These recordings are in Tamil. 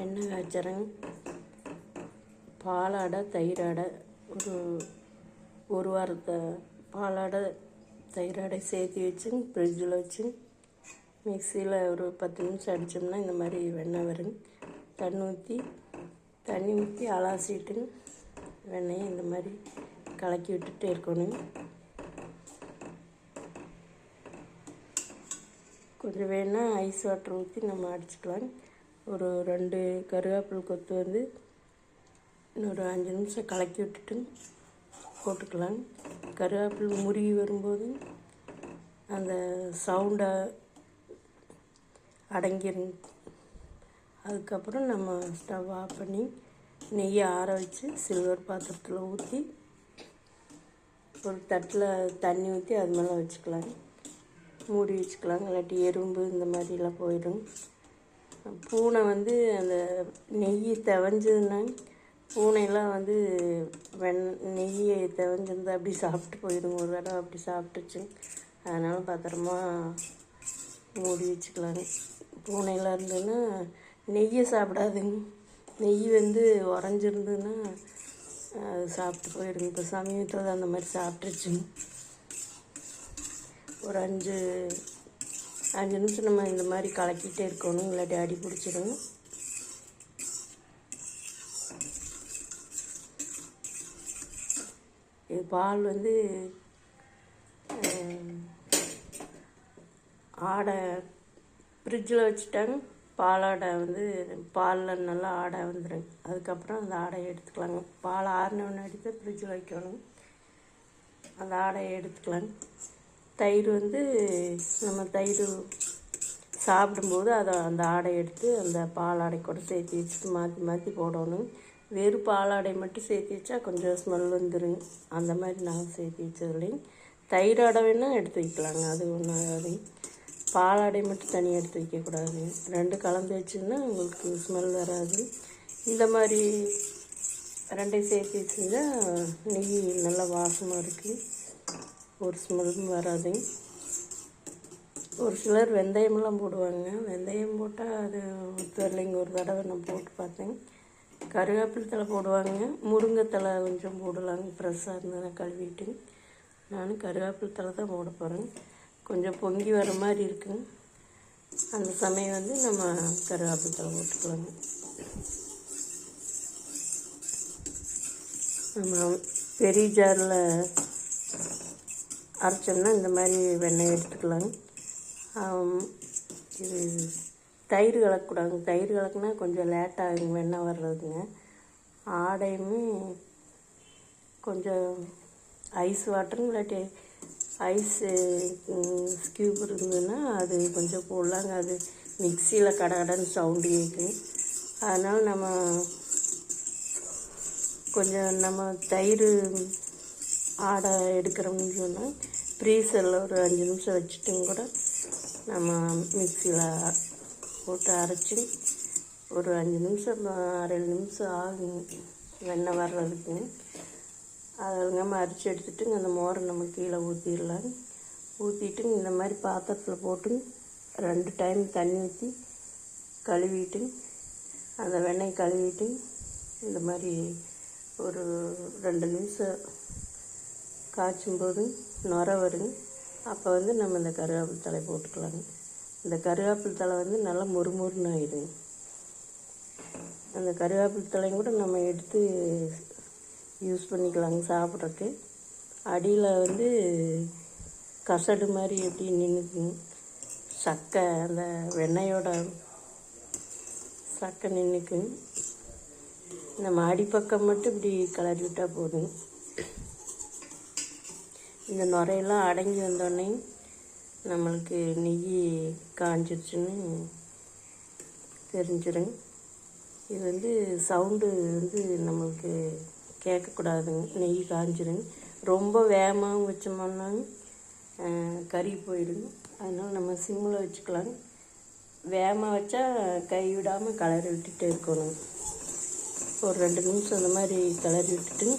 வெண்ணெய் காய்ச்சறேங்க. பாலாடை தயிராடை ஒரு வாரத்தை பாலாடை தயிராடை சேர்த்து வச்சு ஃப்ரிட்ஜில் வச்சு மிக்சியில் ஒரு 10 நிமிஷம் அடித்தோம்னா இந்த மாதிரி வெண்ணெய் வருங்க. தண்ணி ஊற்றி அலாசிட்டு வெண்ணெயை இந்த மாதிரி கலக்கி விட்டுட்டே இருக்கணும். கொஞ்சம் வேணால் ஐஸ் வாட்டர் ஊற்றி நம்ம அடிச்சுக்கலாம். ஒரு 2 கருவேப்பிலை கொத்து வந்து இன்னொரு 5 நிமிஷம் கலக்கி விட்டுட்டு போட்டுக்கலாம். கருவேப்பிலை முருகி வரும்போது அந்த சவுண்டை அடங்கிடும். அதுக்கப்புறம் நம்ம ஸ்டவ் ஆஃப் பண்ணி நெய்யை ஆற வச்சு சில்வர் பாத்திரத்தில் ஊற்றி ஒரு தட்டில் தண்ணி ஊற்றி அது மேலே வச்சுக்கலாம். மூடி வச்சுக்கலாம். இல்லாட்டி எறும்பு இந்த மாதிரிலாம் போயிடும். பூனை வந்து அந்த நெய் தெவஞ்சதுன்னா பூனையெல்லாம் வந்து நெய்யை தெவஞ்சிருந்தா அப்படி சாப்பிட்டு போயிடும். ஒரு தடவை அப்படி சாப்பிட்டுச்சு. அதனால் பத்திரமா மூடி வச்சுக்கலாங்க. பூனையெல்லாம் இருந்ததுன்னா நெய்யை சாப்பிடாதுங்க. நெய் வந்து உறைஞ்சிருந்ததுன்னா அது சாப்பிட்டு போயிடுங்க. இப்போ சமயத்தில் அந்த மாதிரி சாப்பிட்டுருச்சுங்க. ஒரு 5 நிமிஷம் நம்ம இந்த மாதிரி கலக்கிட்டே இருக்கணும், இல்லாட்டி அடி பிடிச்சிடும். இது பால் வந்து ஆடை ஃப்ரிட்ஜில் வச்சுட்டாங்க. பாலாடை வந்து பாலில் நல்லா ஆடை வந்துடும். அதுக்கப்புறம் அந்த ஆடையை எடுத்துக்கலாங்க. பால் ஆறினவொன்னே எடுத்து ஃப்ரிட்ஜில் வைக்கணும். அந்த ஆடையை எடுத்துக்கலாம். தயிர் வந்து நம்ம தயிர் சாப்பிடும்போது அந்த ஆடை எடுத்து அந்த பாலாடை கூட சேர்த்து வச்சுட்டு மாற்றி போடணும். வெறும் பாலாடை மட்டும் சேர்த்து வச்சா கொஞ்சம் ஸ்மெல் வந்துடுங்க. அந்த மாதிரி நாங்கள் சேர்த்து வச்சதுலேயும் தயிராடை வேணால் எடுத்து வைக்கலாங்க. அது ஒன்றும் ஆகாது. பாலாடை மட்டும் தனியாக எடுத்து வைக்கக்கூடாது. 2 கலந்து வச்சுன்னா உங்களுக்கு ஸ்மெல் வராது. இந்த மாதிரி 2 சேர்த்து வச்சுருந்தால் நெய் நல்லா வாசமாக இருக்குது. ஒரு ஸ்மெல்லும் வராது. ஒரு சிலர் வெந்தயமெல்லாம் போடுவாங்க. வெந்தயம் போட்டால் அது தெரியலைங்க. ஒரு தடவை நான் போட்டு பார்த்தேன். கருவேப்பிலை தழை போடுவாங்க. முருங்கைத்தழை கொஞ்சம் போடலாங்க. ஃப்ரெஷ்ஷாக இருந்ததுன்னா கழுவிட்டு. நான் கருவேப்பிலை தழை தான் போட போகிறேன். கொஞ்சம் பொங்கி வர மாதிரி இருக்குங்க. அந்த சமயம் வந்து நம்ம கருவேப்பிலை தழை போட்டுக்கலாங்க. நம்ம பெரிய ஜாரில் அரைச்சோம்னா இந்த மாதிரி வெண்ணெய் எடுத்துக்கலாங்க. இது தயிர் கலக்கக்கூடாதுங்க. தயிர் கலக்குனா கொஞ்சம் லேட்டாகுங்க வெண்ணெய் வர்றதுங்க. ஆடையுமே கொஞ்சம் ஐஸ் வாட்டரும் இல்லாட்டி ஐஸு ஸ்கியூப் இருந்ததுன்னா அது கொஞ்சம் போடலாங்க. அது மிக்சியில் கடன்னு சவுண்டு கேட்குங்க. அதனால் நம்ம தயிர் ஆடை எடுக்கிறோம்னு சொன்னால் ஃப்ரீசரில் ஒரு 5 நிமிஷம் வச்சுட்டும் கூட நம்ம மிக்சியில் போட்டு அரைச்சி ஒரு 5 நிமிஷம் 6 நிமிஷம் ஆகுங்க வெண்ணெய் வர்றதுக்குங்க. அதை நம்ம அரைச்சி எடுத்துட்டு அந்த மோரை நம்ம கீழே ஊற்றிடலாம். ஊற்றிட்டு இந்த மாதிரி பாத்திரத்தில் போட்டு 2 டைம் தண்ணி ஊற்றி கழுவிட்டு அந்த வெண்ணெய் கழுவிட்டு இந்த மாதிரி ஒரு 2 நிமிஷம் காய்ச்சும்போது நுரை வருங்க. அப்போ வந்து நம்ம இந்த கருவேப்பிலை தழை போட்டுக்கலாங்க. இந்த கருவேப்பிலை தழை வந்து நல்லா மொறுமொறுன்னு ஆகிடுங்க. அந்த கருவேப்பிலை தழையும் கூட நம்ம எடுத்து யூஸ் பண்ணிக்கலாங்க சாப்பிட்றதுக்கு. அடியில் வந்து கசடு மாதிரி எப்படி நின்றுக்குங்க. சக்கை அந்த வெண்ணெயோட சக்கை நின்றுக்குங்க. நம்ம அடிப்பக்கம் மட்டும் இப்படி கிளறி விட்டால் போதுங்க. இந்த நுரையெல்லாம் அடங்கி வந்தோடனே நம்மளுக்கு நெய் காஞ்சிருச்சுன்னு தெரிஞ்சிடும். இது வந்து சவுண்டு வந்து நம்மளுக்கு கேட்கக்கூடாதுங்க. நெய் காஞ்சிடும். ரொம்ப வேகமாக வச்சோம்னா கறி போயிடுங்க. அதனால் நம்ம சிம்மில் வச்சுக்கலாம். வேகமாக வச்சா கை விடாமல் கிளறி விட்டுட்டே இருக்கணும். ஒரு 2 நிமிஷம் அந்த மாதிரி கிளறி விட்டுட்டு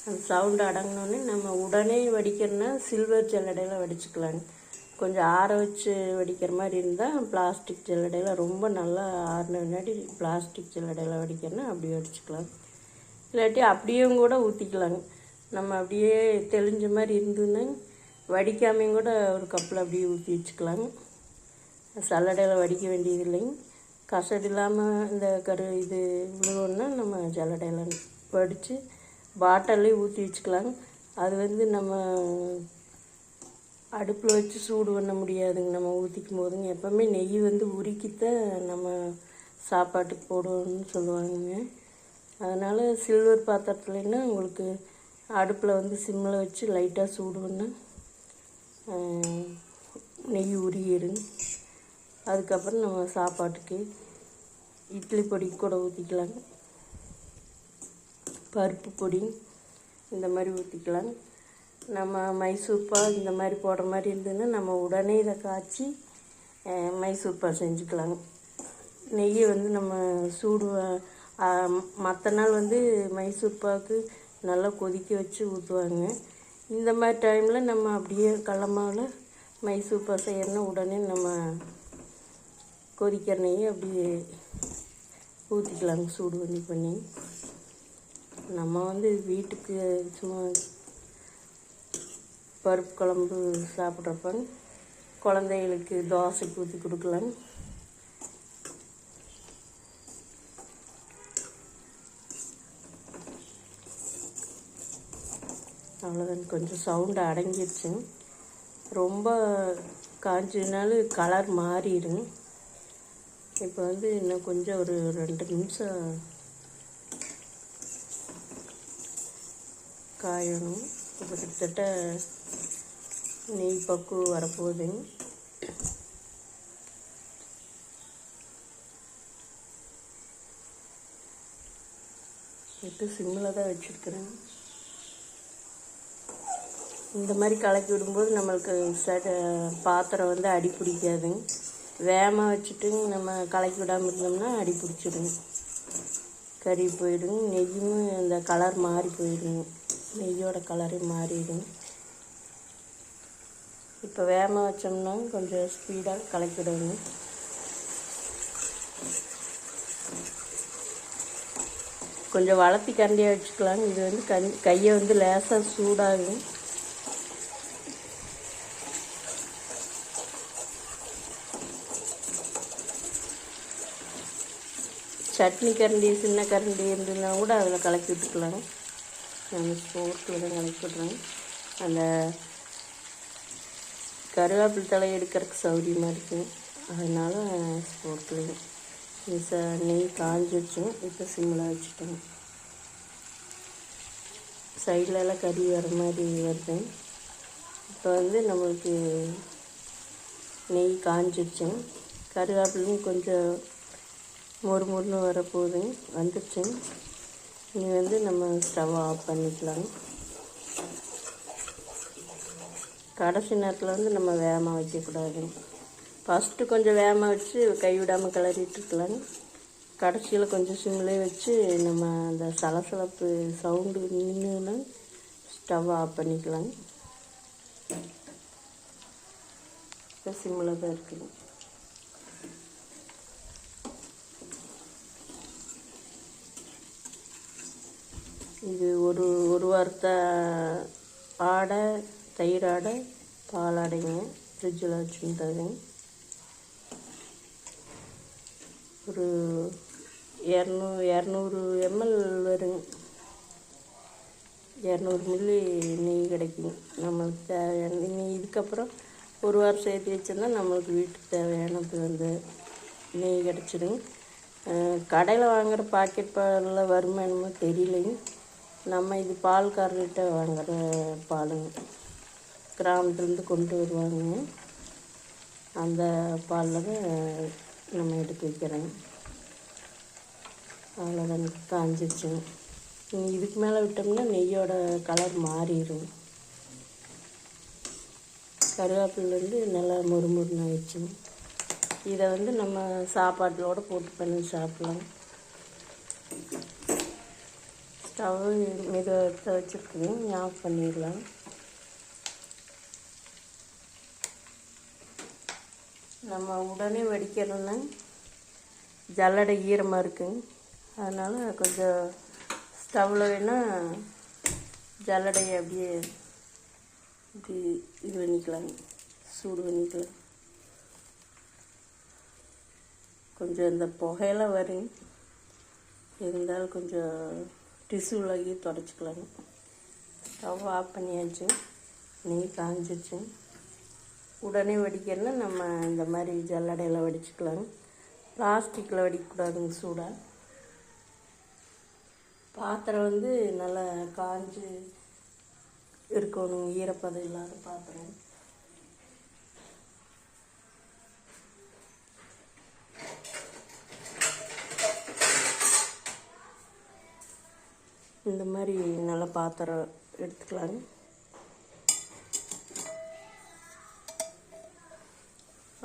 அந்த சவுண்டு அடங்கினோடனே நம்ம உடனே வடிக்கிறோன்னா சில்வர் ஜல்லடையில் வடிச்சுக்கலாங்க. கொஞ்சம் ஆற வச்சு வடிக்கிற மாதிரி இருந்தால் பிளாஸ்டிக் ஜல்லடையில், ரொம்ப நல்லா ஆறின முன்னாடி பிளாஸ்டிக் ஜல்லடையில் வடிக்கிறோன்னா அப்படியே வடிச்சுக்கலாம். இல்லாட்டி அப்படியும் கூட ஊற்றிக்கலாங்க. நம்ம அப்படியே தெளிஞ்ச மாதிரி இருந்ததுன்னா வடிக்காமையும் கூட ஒரு கப்பில் அப்படியே ஊற்றி வச்சுக்கலாங்க. சல்லடையில் வடிக்க வேண்டியது இல்லைங்க. கசடு இல்லாமல் இந்த இது விழுவோன்னா நம்ம ஜல்லடையில் வடித்து பாட்டிலே ஊற்றி வச்சுக்கலாங்க. அது நம்ம அடுப்பில் வச்சு சூடு பண்ண முடியாதுங்க. நம்ம ஊற்றிக்கும் போதுங்க எப்போவுமே நெய் உருக்கித்தான் நம்ம சாப்பாட்டுக்கு போடுவோம்னு சொல்லுவாங்க. அதனால் சில்வர் பாத்திரத்துலன்னா உங்களுக்கு அடுப்பில் சிம்மில் வச்சு லைட்டாக சூடு பண்ணால் நெய் உருகிடும். அதுக்கப்புறம் நம்ம சாப்பாட்டுக்கு இட்லி பொடி கூட ஊற்றிக்கலாங்க. பருப்பு பொடி இந்த மாதிரி ஊற்றிக்கலாம். நம்ம மைசூர்பா இந்த மாதிரி போடுற மாதிரி இருந்ததுன்னா நம்ம உடனே இதை காய்ச்சி மைசூர்பா செஞ்சுக்கலாங்க. நெய்யை நம்ம சூடு மற்ற நாள் மைசூர்பாவுக்கு நல்லா கொதிக்க வச்சு ஊற்றுவாங்க. இந்த மாதிரி டைமில் நம்ம அப்படியே கடல மாவில் மைசூர்பா செய்யறோன்னா உடனே நம்ம கொதிக்கிற நெய்யை அப்படியே ஊற்றிக்கலாங்க சூடு பண்ணி. நம்ம வீட்டுக்கு சும்மா பருப்பு குழம்பு சாப்பிட்றப்ப குழந்தைகளுக்கு தோசைக்கு ஊற்றி கொடுக்கலாம். அவ்வளோதான். கொஞ்சம் சவுண்டு அடங்கிடுச்சு. ரொம்ப காய்ஞ்சதுனாலும் கலர் மாறிடும். இப்போ இன்னும் கொஞ்சம் ஒரு 2 நிமிஷம் காயணும். இப்போ கிட்டத்தட்ட நெய் பக்குவம் வரப்போகுதுங்க. இப்போ சிம்மில் தான் வச்சுருக்கிறேன். இந்த மாதிரி கலக்கி விடும்போது நம்மளுக்கு பாத்திரம் அடி பிடிக்காதுங்க. வேகமாக வச்சுட்டு நம்ம கலக்கி விடாமல் இருந்தோம்னா அடி பிடிச்சிடுங்க, கறி போயிடுங்க. நெய்யும் இந்த கலர் மாறி போயிடுங்க, நெய்யோட கலரே மாறிடும். இப்போ வேகமாக வச்சோம்னா கொஞ்சம் ஸ்பீடாக கலக்கிடுங்க. கொஞ்சம் வளர்த்தி கரண்டியாக வச்சுக்கலாம். இது கையை லேசாக சூடாகும். சட்னி கரண்டி சின்ன கரண்டி இருந்ததுன்னா கூட அதில் கலக்கி விட்டுக்கலாம். நான் ஸ்போர்ட்டில் தான் கலக்கி விட்றேன். அந்த கருவேப்பிலை தலை எடுக்கிறதுக்கு சௌகரியமாக இருக்கும். அதனால் ஸ்போர்ட்லேயும் நெய் காஞ்சிடுச்சும். இப்போ சிம்மில் வச்சுட்டேன். சைட்லலாம் கறி வர மாதிரி வருது. இப்போ நம்மளுக்கு நெய் காஞ்சிடுச்சுங்க. கருவேப்பிலையும் கொஞ்சம் மொறுமொறுன்னு வரப்போகுதுங்க, வந்துடுச்சுங்க. இனி நம்ம ஸ்டவ் ஆஃப் பண்ணிக்கலாம். கடைசி நேரத்தில் நம்ம வேகமாக வைக்கக்கூடாதுங்க. ஃபஸ்ட்டு கொஞ்சம் வேகமாக வச்சு கைவிடாமல் கிளறிட்டு இருக்கலாங்க. கடைசியில் கொஞ்சம் சிம்லேயே வச்சு நம்ம அந்த சலசலப்பு சவுண்டு நின்றுன்னா ஸ்டவ் ஆஃப் பண்ணிக்கலாங்க. இப்போ சிம்மில் தான் இருக்குங்க. இது ஒரு வாரத்தை ஆடை, தயிர் ஆடை, பால் ஆடைங்க ஃப்ரிட்ஜில் வச்சுருந்தாங்க. ஒரு 200 ml வருங்க. 200 மில்லி நெய் கிடைக்குங்க நம்மளுக்கு தேவையான. இதுக்கப்புறம் ஒரு வாரம் சேர்த்து வச்சோன்னா நம்மளுக்கு வீட்டுக்கு தேவையானது நெய் கிடச்சிடுங்க. கடையில் வாங்குகிற பாக்கெட் பாலில் வருமா என்னமோ தெரியலைங்க. நம்ம இது பால்காரர்கிட்ட வாங்குகிற பாலுங்க, கிராமத்துலேருந்து கொண்டு வருவாங்க. அந்த பாலில் தான் நம்ம எடுத்து வைக்கிறோங்க. அவ்வளோதான், காஞ்சிடுச்சுங்க. இதுக்கு மேலே விட்டோம்னா நெய்யோட கலர் மாறிடும். கருவேப்பிலேருந்து நல்லா மொறுமொறுன்னு ஆயிடுச்சுங்க. இதை நம்ம சாப்பாட்டிலோடு போட்டு பண்ணி சாப்பிட்லாம். ஸ்டவ் மெதுவாக வச்சுருக்குங்க, ஆஃப் பண்ணிடலாம். நம்ம உடனே வடிக்கிறோன்னா ஜல்லடை ஈரமாக இருக்குங்க, அதனால் கொஞ்சம் ஸ்டவ்வில் வேணால் ஜல்லடையை அப்படியே இது பண்ணிக்கலாங்க, சூடு பண்ணிக்கலாம். கொஞ்சம் இந்த புகையெல்லாம் வரும், இருந்தாலும் கொஞ்சம் டிஷ்யூலாகி தொடச்சிக்கலாங்க. ஸ்டவ் ஆஃப் பண்ணியாச்சு, நெய் காஞ்சிச்சு. உடனே வடிக்கிறதுனா நம்ம இந்த மாதிரி ஜல்லடையில் வடிச்சுக்கலாங்க. பிளாஸ்டிக்கில் வடிக்கக்கூடாதுங்க, சூடாக. பாத்திரம் வந்து நல்லா காஞ்சி இருக்கணும், ஈரப்பதம் இல்லாத பாத்திரம். இந்த மாதிரி நல்ல பாத்திரம் எடுத்துக்கலாங்க.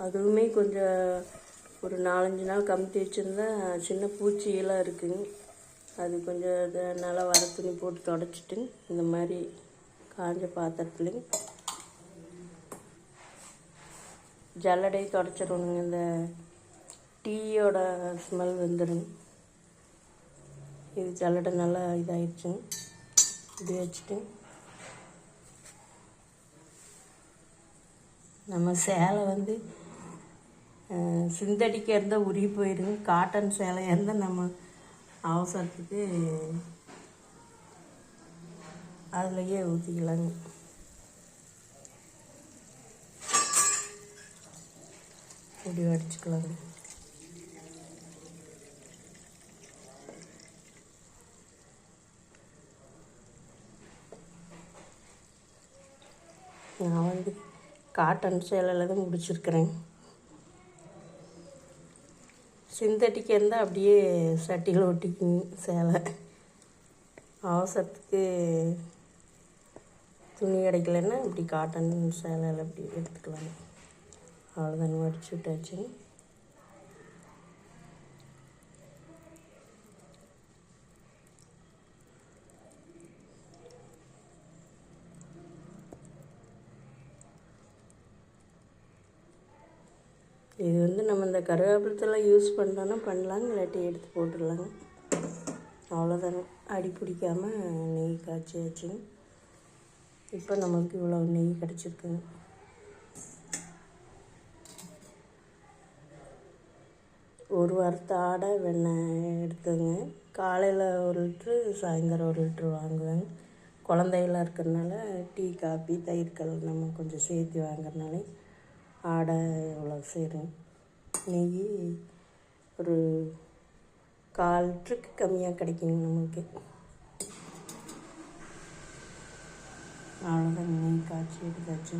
அதுவுமே கொஞ்சம் ஒரு 4-5 நாள் கமுத்தி வச்சுருந்தா சின்ன பூச்சியெல்லாம் இருக்குங்க, அது கொஞ்சம் இதை நல்லா வர துணி போட்டு தொடச்சிட்டு இந்த மாதிரி காஞ்ச பாத்திரத்துலேயும் ஜல்லடை தொடச்சிடணுங்க. இந்த டீயோட ஸ்மெல் வந்துடுங்க. இது ஜல்லடை நல்லா இதாகிடுச்சுங்க. இப்படி வச்சுட்டு நம்ம சேலை வந்து சிந்தடிக்காக இருந்தால் உருகி போயிடுங்க. காட்டன் சேலையாக இருந்தால் நம்ம அவசரத்துக்கு அதுலேயே ஊற்றிக்கலாங்க. இப்படி வடிச்சுக்கலாங்க. நான் வந்து காட்டன் சேலையில் தான் முடிச்சிருக்கிறேன். சிந்தட்டிக்காக இருந்தால் அப்படியே சட்டியில் ஒட்டிக்குங்க சேலை. அவசரத்துக்கு துணி கிடைக்கலன்னா இப்படி காட்டன் சேலையில் அப்படி எடுத்துக்கலாம். அவ்வளோதாங்க, வடிச்சு விட்டாச்சு. இது வந்து நம்ம இந்த கருவேப்பிலத்தெல்லாம் யூஸ் பண்ணுறோன்னா பண்ணலாங்க, இல்லாட்டி எடுத்து போட்டுடலாங்க. அவ்வளோதாங்க, அடி பிடிக்காமல் நெய் காய்ச்சியாச்சுங்க. இப்போ நம்மளுக்கு இவ்வளோ நெய் கிடச்சிருக்குங்க. ஒரு வாரத்து ஆடை வெண்ணெய் எடுத்துங்க. காலையில் 1 லிட்ரு, சாயந்தரம் 1 லிட்ரு வாங்குவேங்க. குழந்தைகளாக இருக்கிறதுனால டீ, காபி, தயிர்கள் நம்ம கொஞ்சம் சேர்த்து வாங்குறதுனால ஆடை எவ்வளோ சேரும். நெய் ஒரு 1/4 லிட்டருக்கு கம்மியாக கிடைக்குங்க நமக்கு. அவ்வளோதான், நெய் காய்ச்சி எடுத்தாச்சு.